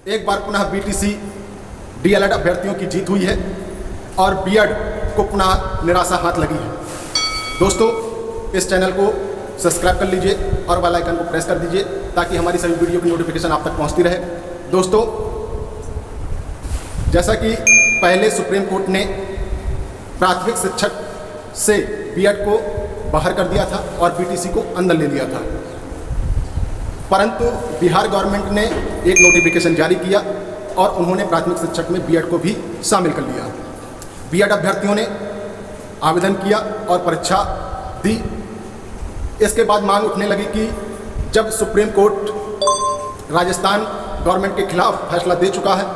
एक बार पुनः BTC DElEd अभ्यर्थियों की जीत हुई है और बीएड को पुनः निराशा हाथ लगी है। दोस्तों, इस चैनल को सब्सक्राइब कर लीजिए और बेल आइकन को प्रेस कर दीजिए ताकि हमारी सभी वीडियो की नोटिफिकेशन आप तक पहुंचती रहे। दोस्तों, जैसा कि पहले सुप्रीम कोर्ट ने प्राथमिक शिक्षक से बीएड को बाहर कर दिया था और बीटीसी को अंदर ले लिया था, परंतु बिहार गवर्नमेंट ने एक नोटिफिकेशन जारी किया और उन्होंने प्राथमिक शिक्षक में बीएड को भी शामिल कर लिया। बीएड अभ्यर्थियों ने आवेदन किया और परीक्षा दी। इसके बाद मांग उठने लगी कि जब सुप्रीम कोर्ट राजस्थान गवर्नमेंट के खिलाफ फैसला दे चुका है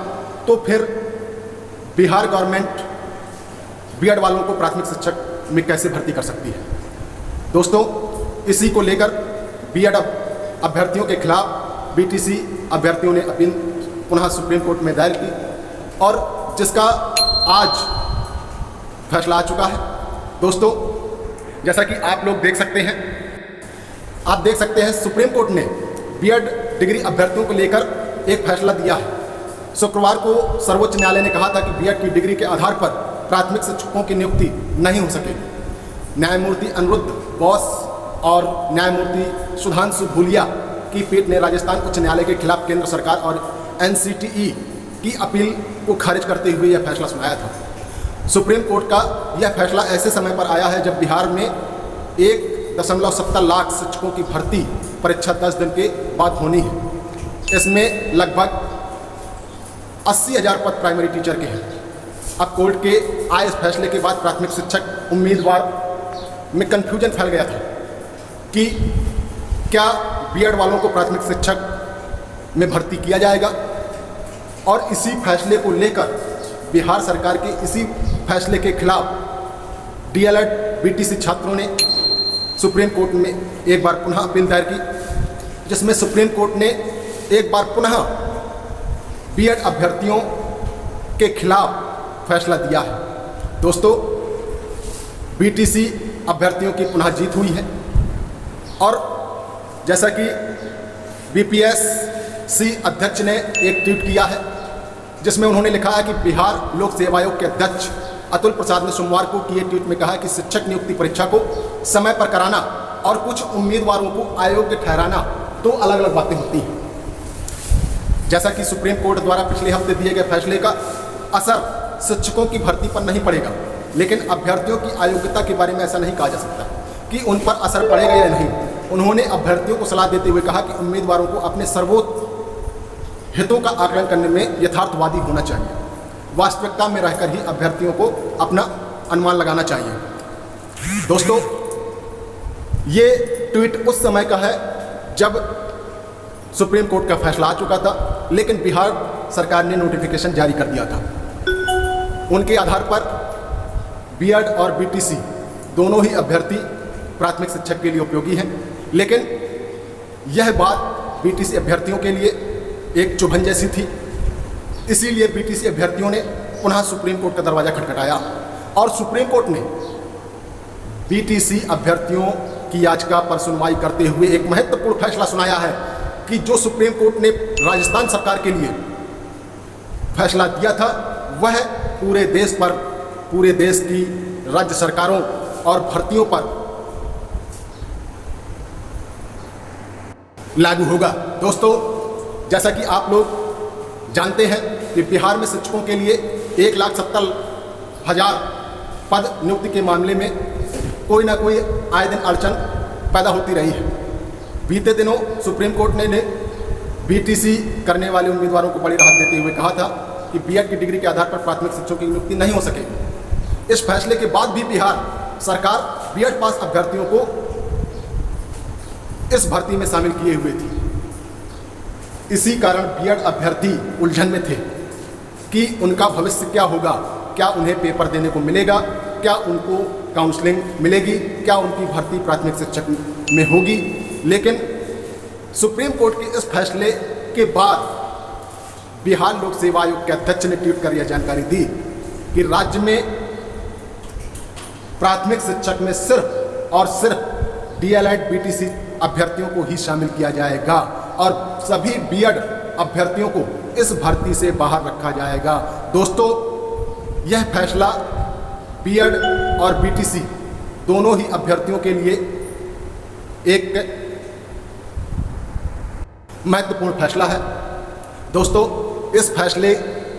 तो फिर बिहार गवर्नमेंट बीएड वालों को प्राथमिक शिक्षक में कैसे भर्ती कर सकती है। दोस्तों, इसी को लेकर बीएड अभ्यर्थियों के खिलाफ बीटीसी अभ्यर्थियों ने अपील पुनः सुप्रीम कोर्ट में दायर की और जिसका आज फैसला आ चुका है। दोस्तों, जैसा कि आप लोग देख सकते हैं, सुप्रीम कोर्ट ने बीएड डिग्री अभ्यर्थियों को लेकर एक फैसला दिया है। शुक्रवार को सर्वोच्च न्यायालय ने कहा था कि बीएड की डिग्री के आधार पर प्राथमिक शिक्षकों की नियुक्ति नहीं हो सकेगी। न्यायमूर्ति अनिरुद्ध बोस और न्यायमूर्ति सुधांशु भूलिया की पीठ ने राजस्थान उच्च न्यायालय के खिलाफ केंद्र सरकार और एनसीटीई की अपील को खारिज करते हुए यह फैसला सुनाया था। सुप्रीम कोर्ट का यह फैसला ऐसे समय पर आया है जब बिहार में 1.7 लाख शिक्षकों की भर्ती परीक्षा 10 दिन के बाद होनी है। इसमें लगभग 80,000 पद प्राइमरी टीचर के हैं। अब कोर्ट के आए इस फैसले के बाद प्राथमिक शिक्षक उम्मीदवार में कन्फ्यूजन फैल गया था कि क्या बीएड वालों को प्राथमिक शिक्षक में भर्ती किया जाएगा, और इसी फैसले को लेकर बिहार सरकार के इसी फैसले के खिलाफ डीएलएड बीटीसी छात्रों ने सुप्रीम कोर्ट में एक बार पुनः अपील दायर की, जिसमें सुप्रीम कोर्ट ने एक बार पुनः बीएड अभ्यर्थियों के खिलाफ फैसला दिया है। दोस्तों, बीटीसी अभ्यर्थियों की पुनः जीत हुई है और जैसा कि बीपीएससी अध्यक्ष ने एक ट्वीट किया है जिसमें उन्होंने लिखा है कि बिहार लोक सेवा आयोग के अध्यक्ष अतुल प्रसाद ने सोमवार को किए ट्वीट में कहा कि शिक्षक नियुक्ति परीक्षा को समय पर कराना और कुछ उम्मीदवारों को अयोग्य ठहराना दो अलग अलग बातें होती हैं। जैसा कि सुप्रीम कोर्ट द्वारा पिछले हफ्ते दिए गए फैसले का असर शिक्षकों की भर्ती पर नहीं पड़ेगा, लेकिन अभ्यर्थियों की अयोग्यता के बारे में ऐसा नहीं कहा जा सकता कि उन पर असर पड़ेगा या नहीं। उन्होंने अभ्यर्थियों को सलाह देते हुए कहा कि उम्मीदवारों को अपने सर्वोच्च हितों का आकलन करने में यथार्थवादी होना चाहिए। वास्तविकता में रहकर ही अभ्यर्थियों को अपना अनुमान लगाना चाहिए। दोस्तों, ये ट्वीट उस समय का है जब सुप्रीम कोर्ट का फैसला आ चुका था, लेकिन बिहार सरकार ने नोटिफिकेशन जारी कर दिया था। उनके आधार पर बीएड और बीटीसी दोनों ही अभ्यर्थी प्राथमिक शिक्षक के लिए उपयोगी हैं, लेकिन यह बात बीटीसी अभ्यर्थियों के लिए एक चुभन जैसी थी। इसीलिए बीटीसी अभ्यर्थियों ने पुनः सुप्रीम कोर्ट का दरवाज़ा खटखटाया और सुप्रीम कोर्ट ने बीटीसी अभ्यर्थियों की याचिका पर सुनवाई करते हुए एक महत्वपूर्ण फैसला सुनाया है कि जो सुप्रीम कोर्ट ने राजस्थान सरकार के लिए फैसला दिया था वह पूरे देश की राज्य सरकारों और भर्तियों पर लागू होगा। दोस्तों, जैसा कि आप लोग जानते हैं कि बिहार में शिक्षकों के लिए 1,70,000 पद नियुक्ति के मामले में कोई ना कोई आए दिन अड़चन पैदा होती रही है। बीते दिनों सुप्रीम कोर्ट ने बीटीसी करने वाले उम्मीदवारों को बड़ी राहत देते हुए कहा था कि बीएड की डिग्री के आधार पर प्राथमिक शिक्षकों की नियुक्ति नहीं हो सकेगी। इस फैसले के बाद भी बिहार सरकार बीएड पास अभ्यर्थियों को इस भर्ती में शामिल किए हुए थी। इसी कारण बीएड अभ्यर्थी उलझन में थे कि उनका भविष्य क्या होगा, क्या उन्हें पेपर देने को मिलेगा, क्या उनको काउंसलिंग मिलेगी, क्या उनकी भर्ती प्राथमिक शिक्षक में होगी। लेकिन सुप्रीम कोर्ट के इस फैसले के बाद बिहार लोक सेवा आयोग के अध्यक्ष ने ट्वीट कर यह जानकारी दी कि राज्य में प्राथमिक शिक्षक में सिर्फ और सिर्फ डीएलएड बीटीसी अभ्यर्थियों को ही शामिल किया जाएगा और सभी बीएड अभ्यर्थियों को इस भर्ती से बाहर रखा जाएगा। दोस्तों, यह फैसला बीएड और बीटीसी दोनों ही अभ्यर्थियों के लिए एक महत्वपूर्ण फैसला है। दोस्तों, इस फैसले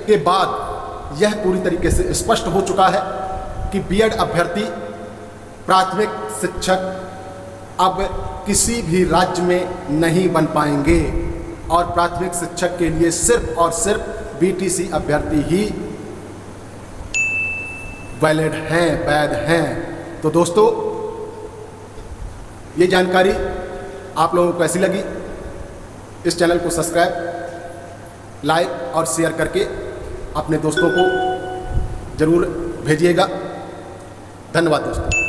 के बाद यह पूरी तरीके से स्पष्ट हो चुका है कि बीएड अभ्यर्थी प्राथमिक शिक्षक अब किसी भी राज्य में नहीं बन पाएंगे और प्राथमिक शिक्षक के लिए सिर्फ और सिर्फ बीटीसी अभ्यर्थी ही वैलिड हैं, वैध हैं। तो दोस्तों, ये जानकारी आप लोगों को कैसी लगी? इस चैनल को सब्सक्राइब, लाइक और शेयर करके अपने दोस्तों को ज़रूर भेजिएगा। धन्यवाद दोस्तों।